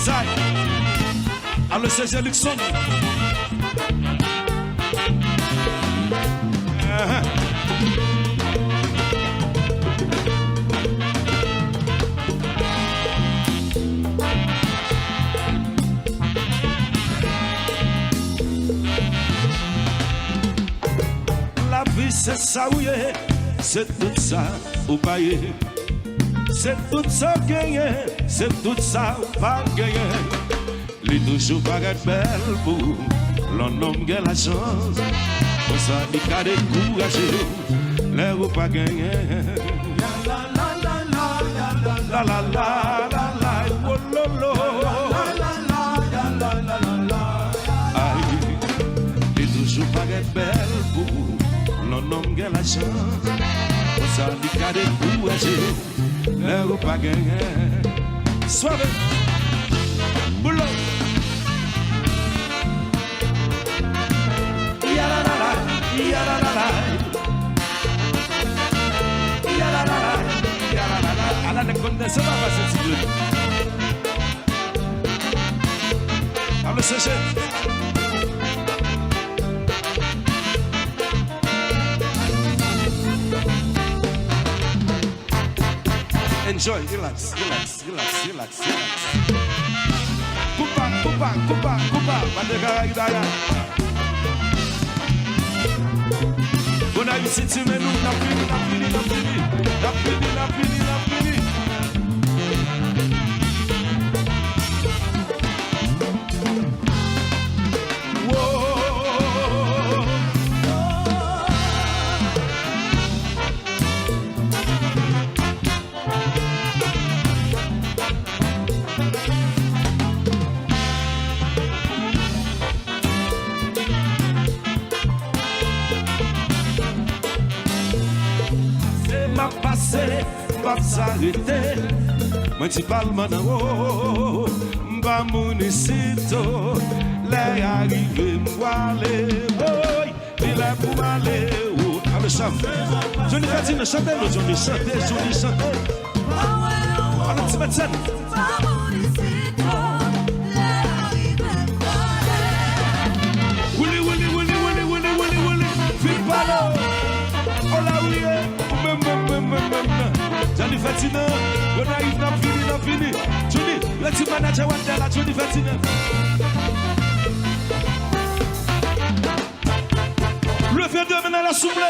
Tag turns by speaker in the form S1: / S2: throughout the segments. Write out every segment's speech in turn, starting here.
S1: Zay, alors c'est Luxon. La vie c'est ça où c'est tout ça ou pas. C'est tout ça gagné, c'est tout ça pas gagné. Les toujours pas être belle pour l'homme qui a la chance. Pour ça, il a découragé, l'air ou pas gagné. La la la la la la la la la oh lolo. Aïe, les toujours pas être belle pour l'homme qui a la chance. Pour ça, il a découragé. L'air ou pas gagné. Soirée boulot. Yalalala, yalalala. Yalalala, yalalala. À la déconne, ça va passer si Dieu. Alors, c'est enjoy, relax, relax, relax, relax, relax. Coupa, coupa, coupa, coupa, Madegaya. On a eu cette semaine, n'a fini. Pas s'arrêter, moi tu parles maintenant, m'ba monisito, les arrivés m'voiler, il est pour aller, à me chanter, je ne vais pas chanter, je ne chanter, alors tu m'attends. Willy, fais pas là, oh là oui, Johnny Fatina, when I is not fini. Johnny, let's see manager one day, Johnny Fatina. Le fait de mener la souple.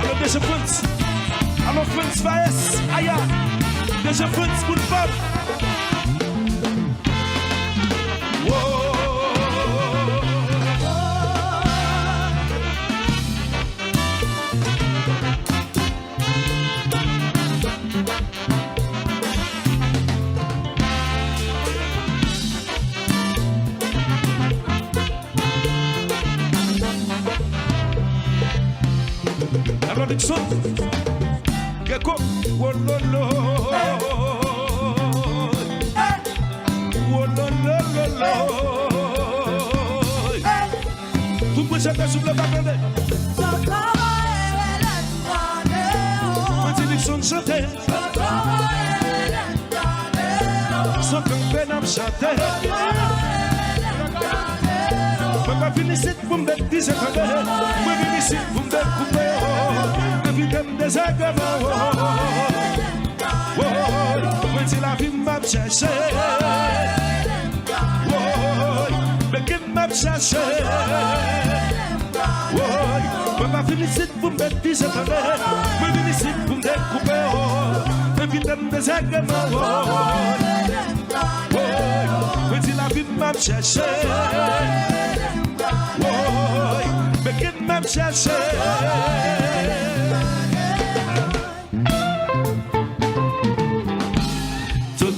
S1: Alors déjà Prince, alors Prince Faes, Aya, déjà Prince pour le peuple. Dixon, Gecko, Wololo, Wololo, tout le monde s'appelle sur le bagage. Petit Dixon chantait, son campagne chantait. Papa finissait pour me mettre 10 secondes, moi finissais pour me mettre coupé. Comme des agréments, quand il a vu m'a cherché, mais qui m'a cherché, papa félicite pour me mettre 10 secondes, me félicite pour me découper, mais comme des agréments, quand il a vu m'a cherché, mais qui m'a cherché.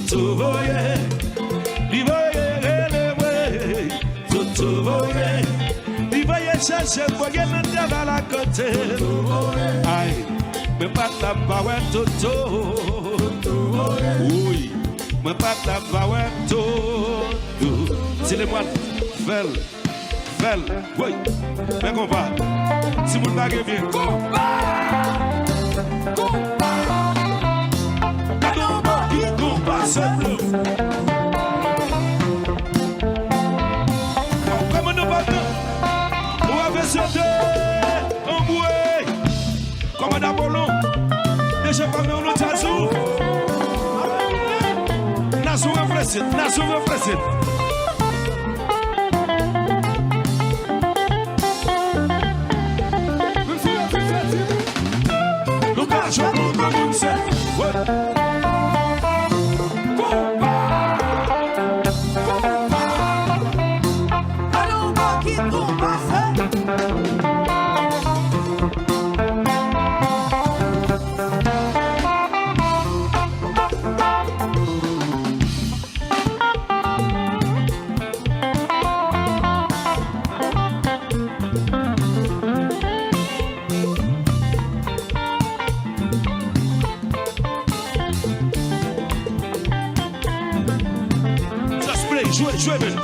S1: Tout voyait, il voyait chercher, voyait le diable à la côté. Aïe, mais pas la baouette, Toto. Oui, mais pas la baouette, Toto. C'est les moines, Fais, oui, mais combat. Si vous ne baguez bien, combat. Combat, c'est bleu. Comme nous battons, on va faire sauter un bouet. Comme un Apollon, déjà pas mis en otage. Nation reflète, nation reflète. Je vous comme ça. Jouez, bien.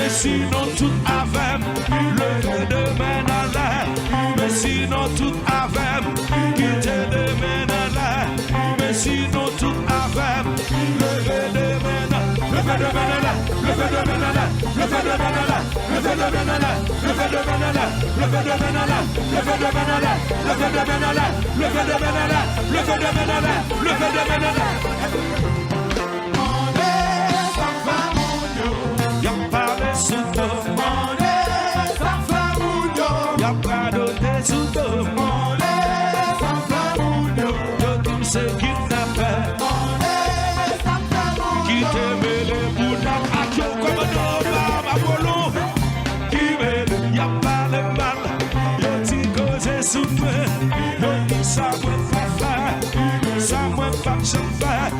S2: Sinon tout avec, le demain à l'air. Mais sinon tout avec, quitter demain à l'air. Mais sinon tout avec, le demain à l'air. Le fait demain à l'air, le fait demain à l'air, le fait demain à l'air, le fait demain à l'air, le fait demain à l'air, le fait demain à l'air, le fait demain à l'air, le fait demain à l'air, le fait demain à l'air, le fait demain à l'air, le fait demain à l'air.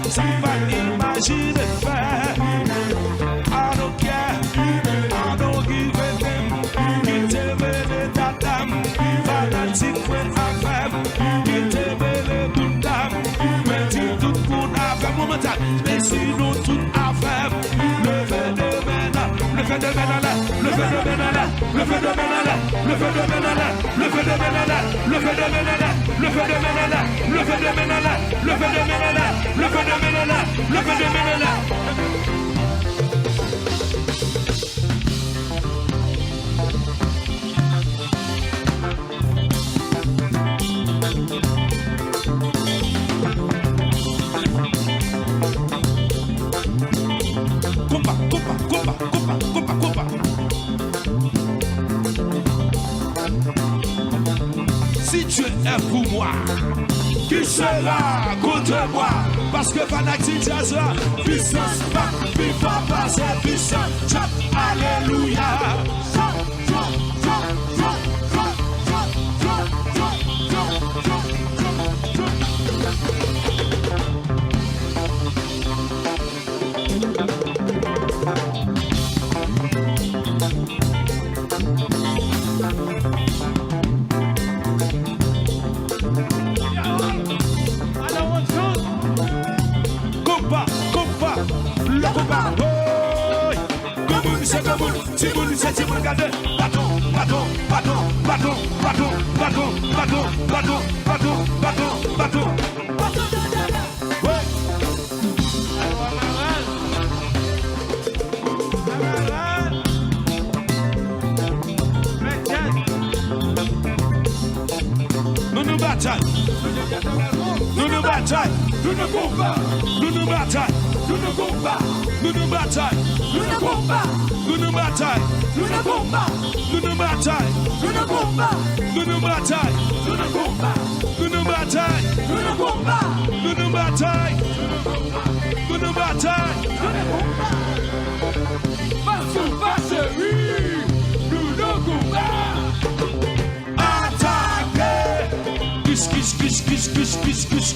S2: Ça va imaginer faire. I don't care, I don't give a damn. Qui te veut ta dame, fanatique when I femme. si nous tout affaire, levez de main là, levez de main là, levez de main là, levez de main là, levez de main là, levez de main là, levez de main là, levez de main là, levez de main là, levez de main là, levez de main là, levez de main là. Si tu es pour moi, qui sera contre moi? Parce que fanatique jazz, puissance, pas, vivant, pas, c'est puissant, chant, alléluia. C'est Timon Gade, bâton, bâton, bâton, bâton, bâton, bâton, bâton, bâton, bâton, bâton, bâton. Nous nous bataille, nous nous bataille, nous nous combat, nous nous bataille, nous nous combat, nous nous bataille, nous nous combat, nous nous bataille, nous nous combat, nous nous bataille, nous nous combat, nous nous bataille, nous nous combat, nous nous bataille, nous nous combat, nous nous bataille, nous nous bataille, nous nous combat. Parce oui, nous nous combat.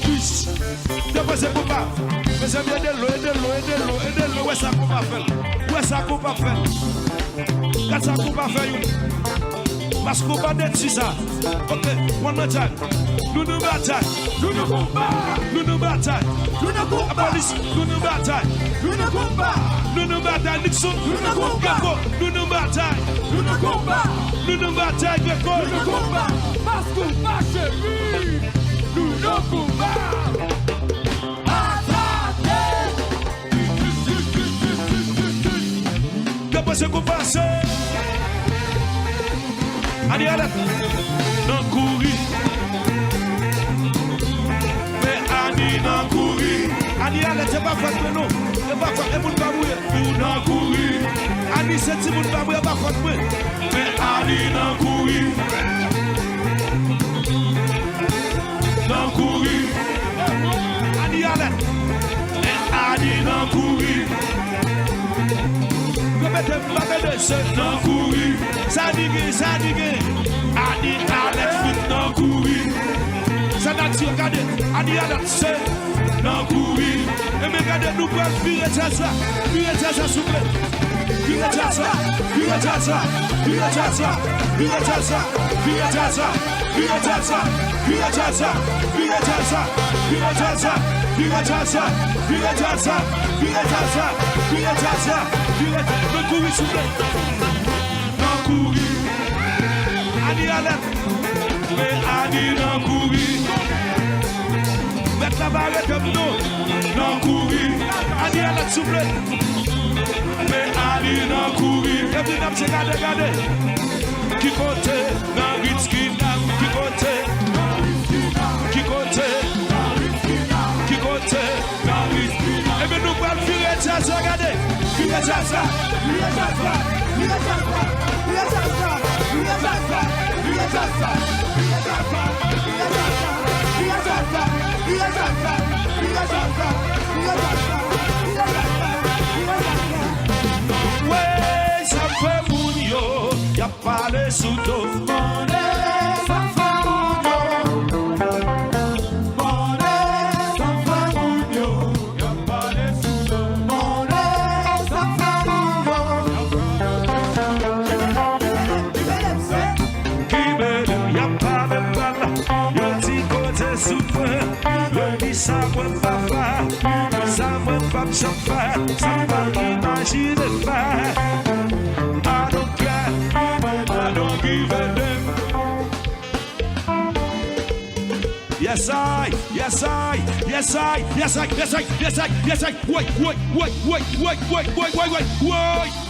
S2: Kiss. Depois você poupa. Mas é bien de l'eau. Où est-ce qu'on va faire? Où est-ce qu'on va faire? Qu'est-ce qu'on va faire? Parce qu'on va être ça. Ok, one more time. Nous nous bataille. Nous nous combat. Nous nous bataille. Nous nous combat. La police. Nous nous bataille. Nous nous combat. Nous nous bataille. Nixon. Nous nous combat. Nous nous bataille. Nous nous combat. Nous nous bataille. Nous nous combat. Parce qu'on va chez lui. Nous nous combat. Depois você conversa. Allez, non courir. Mais Annie non courir. Annie, c'est pas fait nous. C'est pas fait. Et vous ne pas mourir. Nous non courir. Annie, c'est si vous ne pas mourir, pas fait nous. Mais Annie non courir. Non courir. Annie, mais Annie non courir. Non courir, ça digue, Adi Alex vite non courir, ça n'a pas regardé, Adi Alex c'est non courir, et me regardez nous pour virer ça, s'il vous plaît, virer ça, non courir s'il vous plaît, non courir, Adi Alex, mais Adi non courir, mettre la barre de nous, non courir, Adi Alex s'il vous plaît, mais Adi non courir, et puis nous c'est garder, qui côté, non risque, qui côté, et bien nous allons virer ça, regardez. Ouais, ça fait mon yo, y'a pas les sous-dos. Y'a pas
S1: ça me fait, ça me fait imaginer le faire. I don't care, I don't give a damn. Yes I, yes I, yes I, yes I, yes I, yes I, yes I, wait, wait, wait, wait, wait, wait, wait, wait, wait, wait.